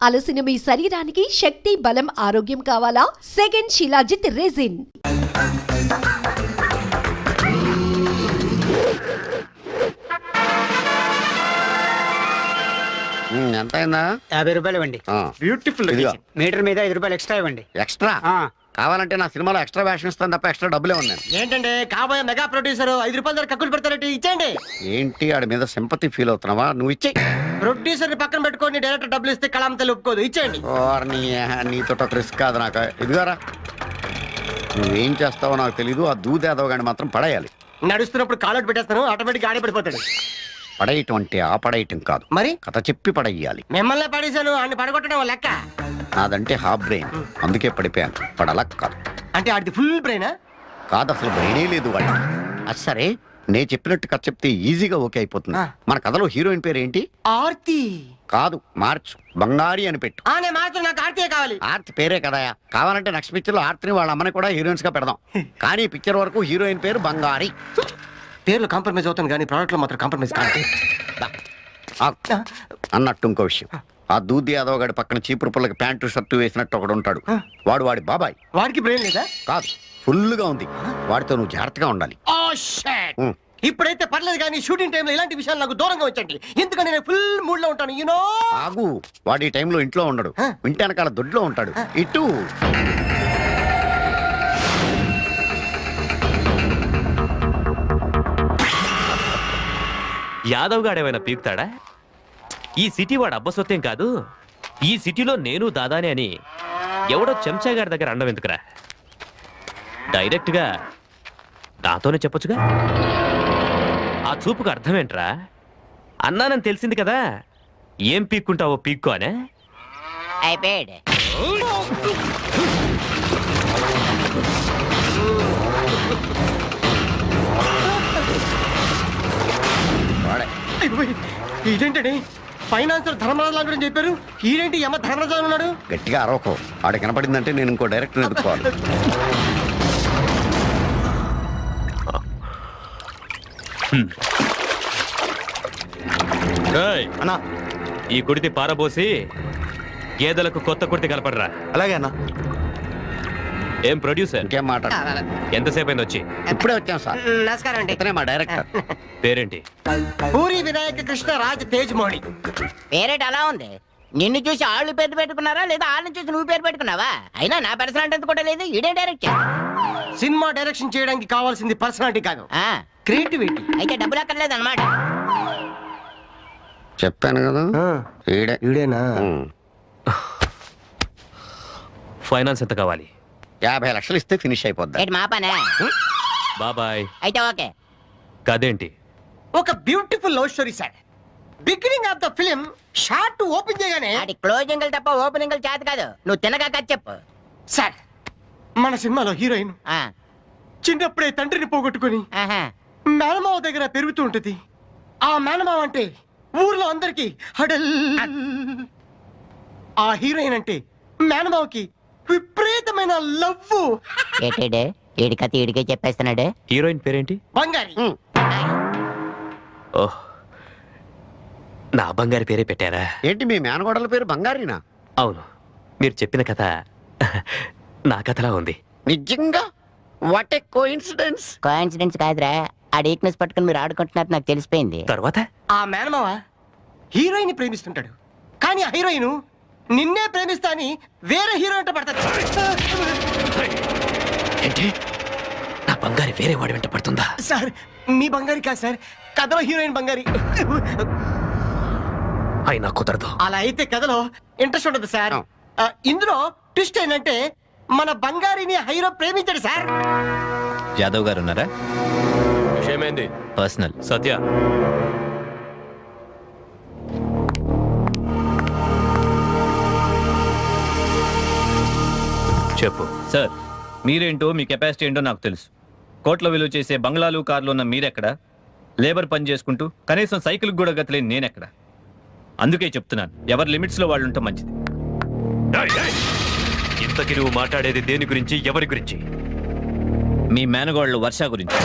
అలసిన మీ శరీరానికి శక్తి, బలం, ఆరోగ్యం కావాలా? Second shilajit resin. ఎంత అయిందా? 50 రూపాయలు ఇవ్వండి. బ్యూటిఫుల్. మీటర్ మీద 5 రూపాయలు ఎక్స్ట్రా ఇవ్వండి. ఎక్స్ట్రా కావాలంటే నా సినిమాలో ఎక్స్ట్రా వేషన్ ఇస్తాను తప్ప ఎక్స్ట్రా డబ్బులే ఉన్నాయి. ఏంటంటే కాబోయే మెగా ప్రొడ్యూసర్ 5 రూపాయల దగ్గర కక్కులు పెడతారంటే ఇచ్చేయండి. ఏంటి ఆడి మీద సింపతి ఫీల్ అవుతున్నావా? నువ్వు ఇచ్చే. ప్రొడ్యూసర్ ని పక్కన పెట్టుకొని డైరెక్టర్ డబ్బులు ఇస్తే కళాంతలు ఒప్పుకోదు. ఇచ్చేయండి. నీతో ఒక రిస్క్ కాదు నాకు. ఇదిగారా, నువ్వేం చేస్తావో నాకు తెలీదు. ఆ దూదేదవ గాని మాత్రం పడేయాలి. నడుస్తున్నప్పుడు కాలు పెట్టేస్తాను, ఆటోమేటిక్ ఆడే పడిపోతాడు. పడేయటం అంటే ఆ పడేయటం కాదు, మరి కథ చెప్పి పడేయాలి. మిమ్మల్ని పడేసాను, అన్ని పడగొట్టడం లెక్క. నాదంటే హాఫ్ బ్రెయిన్, అందుకే పడిపోయాను. పడలా కాదు. అంటే ఆడిది ఫుల్ బ్రెయినా? కాదు, అసలు బ్రెయినే లేదు వాడి. అది సరే, నేను చెప్పినట్టు కథ చెప్తే ఈజీగా ఓకే అయిపోతుంది. మన కథలో హీరోయిన్ పేరు ఏంటి? ఆర్తి. కాదు, మార్చు, బంగారి అని పెట్టు. నేను మార్చు, నాకు ఆర్తియే కావాలి. ఆర్తి పేరే కదా, కావాలంటే నెక్స్ట్ పిక్చర్ లో ఆర్తిని వాళ్ళ అమ్మని కూడా హీరోయిన్స్ గా పెడదాం. కానీ పిక్చర్ వరకు హీరోయిన్ పేరు బంగారి. పేర్లు కాంప్రమైజ్ అవుతాను కానీ ప్రోడక్ట్ లో మాత్రం కాంప్రమైజ్ కాదు అన్నట్టు. ఇంకో విషయం, ఆ దూది యాదవ్ గడి పక్కన చీపురు పుల్లకి ప్యాంటు షర్టు వేసినట్టు ఒకడు ఉంటాడు. వాడి బాబాయ్. వాడికి బ్రెయిన్ లేదా? కాదు, ఫుల్ గా ఉంది. వాడితో నువ్వు జాగ్రత్తగా ఉండాలి. ఇప్పుడైతే పర్లేదు కానీ షూటింగ్ టైంలో ఇలాంటి విషయాలు నాకు దూరంగా వచ్చండి. ఎందుకంటే నేను ఫుల్ మూడ్ లో ఉంటాను. యూనో. ఆగు, వాడి టైంలో ఇంట్లో ఉండడు, ఇంటి వెనకాల దొడ్లో ఉంటాడు. ఇటు యాదవ్ గాడేమైనా పీకుతాడా? ఈ సిటీ వాడు అబ్బసొత్తేం కాదు. ఈ సిటీలో నేను దాదానే అని ఎవడో చెంచా గారి దగ్గర అండం ఎందుకురా? డైరెక్ట్ గా నాతోనే చెప్పొచ్చుగా. ఆ చూపుకు అర్థమేంట్రా? అన్నానని తెలిసింది కదా, ఏం పీక్కుంటావో పీక్కో అనే. అయిపోయాడు. ఇదేంటండి, ఫైనాన్సర్ ధర్మరాజు గురించి చెప్పారు, ఈడేంటి యమ ధర్మరాజు ఉన్నాడు? గట్టిగా అరవకో, ఆడ కనపడిందంటే నేను ఇంకో డైరెక్టర్ ఎదుర్కోవాలి. అన్నా, ఈ కుడితి పారబోసి గేదెలకు కొత్త కుడితి కలపడరా. అలాగే అన్న. ఏం ప్రొడ్యూసర్, ఇంకేం మాట్లాడు? ఎంతసేపు అయింది వచ్చి? ఇప్పుడే వచ్చాం సార్. నమస్కారం అండి. ఇతనే మా డైరెక్టర్. పేరేంటి? పూరి వినాయక కృష్ణ రాజ్ తేజ్మోహి. పేరేట అలా ఉంది. నిన్ను చూసి ఆళ్ళు పేరు పెట్టుకున్నారా లేదా వాళ్ళని చూసి నువ్వు పేరు పెట్టుకున్నావా? అయినా నా పర్సనాలిటీ కూడా లేదు. ఇదే డైరెక్టర్. సినిమా డైరెక్షన్ చేయడానికి కావాల్సింది పర్సనాలిటీ కాదు, క్రియేటివిటీ. అయితే డబ్బులు అక్కర్లేదు అనమాట. చెప్పాను కదా, ఈడేనా? ఫైనాన్స్ ఎంత కావాలి? 50 లక్షలు ఇస్తే ఫినిష్ అయిపోద్ది. ఏంటి మా పనే? బాబాయ్. అయితే ఓకే. కదేంటి? ఒక beautiful love story sir. Beginning of the film short open చేయగానే అది క్లోజింగ్ తప్ప ఓపెనింగ్ చేత కాదు. నువ్వు తినగా కథ చెప్పు సార్. మన సినిమాలో హీరోయిన్ చిన్నప్పుడే తండ్రిని పోగొట్టుకుని మేనమావ దగ్గర పెరుగుతూ ఉంటది. ఆ మేనమావ అంటే ఊర్లో అందరికి హడల్. ఆ హీరోయిన్ అంటే మేనమావకి విపరీతమైన లవ్. ఏటేడే ఏడి కథ ఏడికే చెప్పేస్తున్నాడే. హీరోయిన్ పేరేంటి? బంగారి. ఓహ్, నా బంగారి పేరే పెట్టారా? ఏంటి మీ మేనగోడల పేరు బంగారీనా? అవును, మీరు చెప్పిన కథ నా కథలా ఉంది. నిజంగా? What a coincidence. కోఇన్సిడెన్స్ కాదురా, ఆ వీక్నెస్ పట్టుకుని మీరు ఆడుకుంటున్నారు నాకు తెలిసిపోయింది. తర్వాత ఆ మేనమావ హీరోయిన్ ప్రేమిస్తుంటాడు, కానీ ఆ హీరోయిన్ నిన్నే ప్రేమిస్తా అని వేరే హీరోయిన్ పడతాడు. ఏంటి, నా బంగారి వేరే వాడి వెంట పడుతుందా? సార్, మీ బంగారి కాదు సార్, కథలో హీరోయిన్ బంగారి. అయినా కుదరదు. అలా అయితే కథలో ఇంట్రెస్ట్ ఉండదు సార్. ఇందులో ట్విస్ట్ ఏంటంటే మన బంగారిని హీరో ప్రేమించాడు సార్. యాదవ్ గారు ఉన్నారా? విషయమేంది? పర్సనల్. సత్య, చెప్పు. సార్, మీరేంటో మీ కెపాసిటీ ఏంటో నాకు తెలుసు. కోట్ల విలువ చేసే బంగ్లాలు కార్లు ఉన్న మీరెక్కడ? లేబర్ పని చేసుకుంటూ కనీసం సైకిల్కి కూడా గతలేని నేనెక్కడ? అందుకే చెప్తున్నాను, ఎవరి లిమిట్స్లో వాళ్ళు ఉంటే మంచిది. ఇంతకి నువ్వు మాట్లాడేది దేని గురించి, ఎవరి గురించి? మీ మేనగోళ్ళు వర్ష గురించి.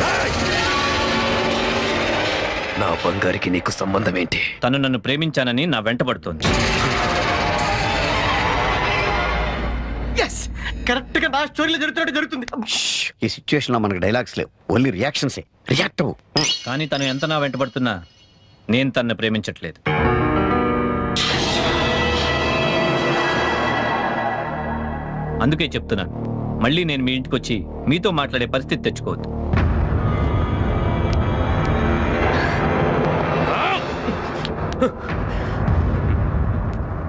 నా బంగారికి నీకు సంబంధం ఏంటి? తను నన్ను ప్రేమించానని నా వెంటబడుతోంది. కరెక్ట్ గా నా స్టోరీలో జరుగుతున్నట్టు జరుగుతుంది. ఈ సిచ్యువేషన్ లో మనకి డైలాగ్స్ లేవు, ఓన్లీ రియాక్షన్సే. రియాక్ట్ అవ్వు. కానీ తను ఎంత నా వెంటబడుతున్నా నేను తన్ని ప్రేమించట్లేదు. అందుకే చెప్తున్నాను, మళ్ళీ నేను మీ ఇంటికి వచ్చి మీతో మాట్లాడే పరిస్థితి తెచ్చుకోవద్దు.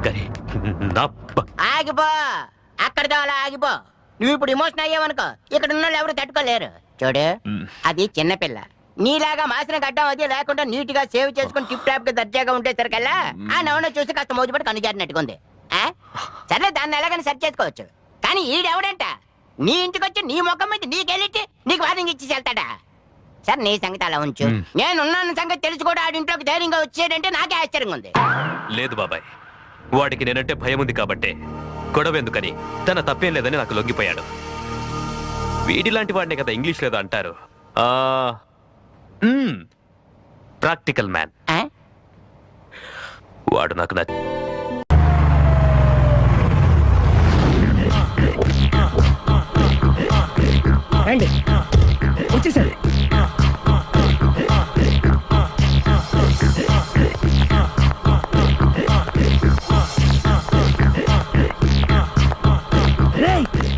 కానీ నా ఆగిపో, అక్కడితో అలా ఆగిపో. నువ్వు ఇప్పుడు ఎమోషన్ అయ్యావనుకో, ఇక్కడ ఉన్న వాళ్ళు ఎవరు తట్టుకోలేరు. చూడు, అది చిన్నపిల్ల. నీలాగా మాసిన గడ్డం అది లేకుండా నీట్ గా సేవ్ చేసుకుని టిప్ టాప్ గా దర్జాగా ఉంటే సరికల్లా ఆ నవ్వున చూసి కాస్త మోజుపడి కనుజారినట్టుకుంది. సరే, దాన్ని ఎలాగని సెట్ చేసుకోవచ్చు. కానీ ఈడెవడంట నీ ఇంటికి వచ్చి నీ ముఖం మీద నీకెళ్ళి నీకు వార్నింగ్ ఇచ్చి వెళ్తాడా? సరే, నీ సంగతి అలా ఉంచు. నేనున్నాను సంగతి తెలిసి కూడా ఆడింట్లోకి ధైర్యంగా వచ్చేటంటే నాకే ఆశ్చర్యంగా ఉంది. లేదు బాబాయ్, వాడికి నేనంటే భయం ఉంది కాబట్టే గొడవ ఎందుకని తన తప్పేం లేదని నాకు లొంగిపోయాడు. వీడిలాంటి వాడినే కదా ఇంగ్లీష్ లేదో అంటారు, ప్రాక్టికల్ మ్యాన్. వాడు నాకు నచ్చ రండి, వచ్చేసారు.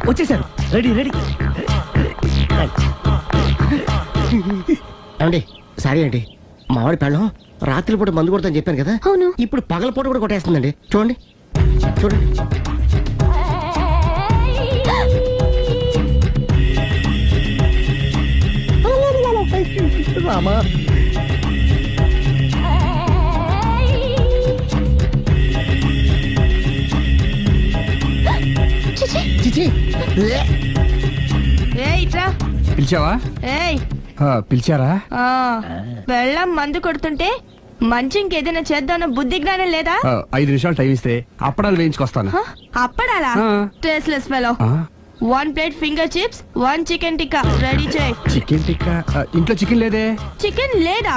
వచ్చేసారు, రెడీ రెడీ. అండి సారీ అండి, మామిడి పెళ్ళం రాత్రిపూట మందు కొడతాను చెప్పాను కదా. అవును. ఇప్పుడు పగలపూట కూడా కొట్టేస్తుందండి. చూడండి చూడండి. రామా, చిచి. ఇట్లా పిలిచావా? ఏయ్, పిలిచారా? వెళ్ళం మందు కొడుతుంటే మంచి ఇంకేదైనా చేద్దామన్న బుద్ధి జ్ఞానం లేదా? 5 నిమిషాలు టైం ఇస్తే అప్పడాలు వేయించుకొస్తాను. అప్పడాలా? Tasteless fellow. 1 plate finger chips, 1 chicken tikka ready చేయి. చికెన్ టిక్కా? ఇంట్లో చికెన్ లేదే. చికెన్ లేదా?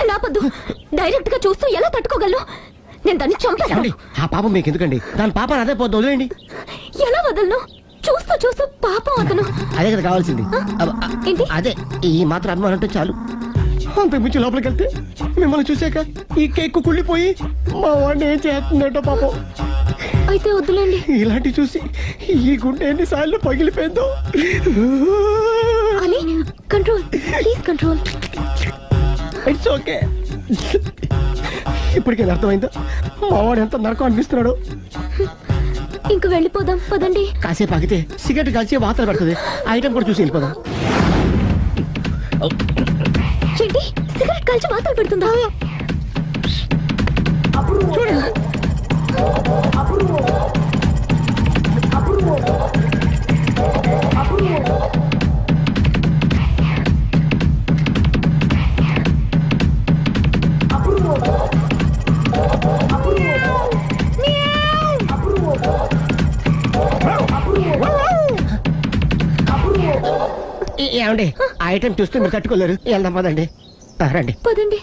నాపద్దు, డైరెక్ట్ గా చూస్తూ ఎలా తట్టుకోగలను? నేను దాన్ని చంపేస్తాను. ఆ పాపం మీకు ఎందుకండి? దాని పాపం అదే పోతుంది, వదిలేయండి. ఎలా వదలను? చూస్తూ చూస్తూ పాపం అతను. అదే కదా కావాల్సింది. ఏంటి? అదే, ఈ మాత్రం అభిమానం అంటే చాలు. అంతకు మించి లోపలికి వెళ్తే మిమ్మల్ని చూసాక ఈ కేక్ కుళ్ళిపోయి మా వాడిని ఏం చేస్తుందంటో పాపం. అయితే వద్దులేండి. ఇలాంటి చూసి ఈ గుండె ఎన్నిసార్లు పగిలిపోయిందో. అని control, please control. It's okay. ఇప్పటికే అర్థమైందా మా వాడు ఎంత నరకం అనిపిస్తున్నాడు? ఇంక వెళ్ళిపోదాం పదండి. కాసేపు ఆగితే సిగరెట్ కాల్చి వాతలు పడుతుంది. ఐటమ్ కూడా చూసి వెళ్ళిపోదాం. ఏంటి, సిగరెట్ కాల్చి వాతలు పెడుతుందా? చూడండి. ఏమండి, ఆ ఐటమ్ చూస్తే మీరు తట్టుకోలేరు. వెళ్దాం పదండి. రండి పదండి.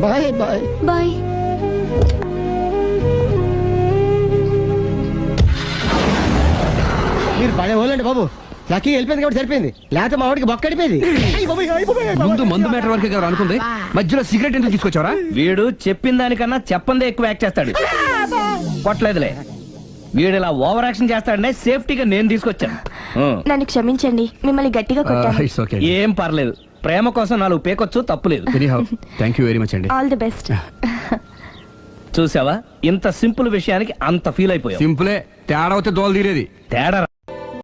Bye bye bye. మీరు పడే వాళ్ళండి బాబు. లక్కీ వెళ్ళిపోయింది కాబట్టి సరిపోయింది, లేకపోతే మా వాడికి బొక్క అడిపోయింది. ముందు మందు మ్యాటర్ వరకే కదా అనుకుంది, మధ్యలో సిగరెట్ ఎందుకు తీసుకొచ్చావరా? వీడు చెప్పిన దానికన్నా చెప్పందే ఎక్కువ యాక్ట్ చేస్తాడు. కొట్టలేదులే, వీడు ఇలా ఓవర్ యాక్షన్ చేస్తాడనే సేఫ్టీగా నేను తీసుకొచ్చాను. నన్ను క్షమించండి, మిమ్మల్ని గట్టిగా కొట్టాను. It's okay. ఏం పర్లేదు, ప్రేమ కోసం 4 పేకొచ్చు, తప్పులేదు. థ్యాంక్ యూ వెరీ మచ్ అండి. All the best. చూసావా, ఇంత సింపుల్ విషయానికి అంత ఫీల్ అయిపోయావు. సింపులే, తేడా అవుతే దోలు తీరేది. తేడా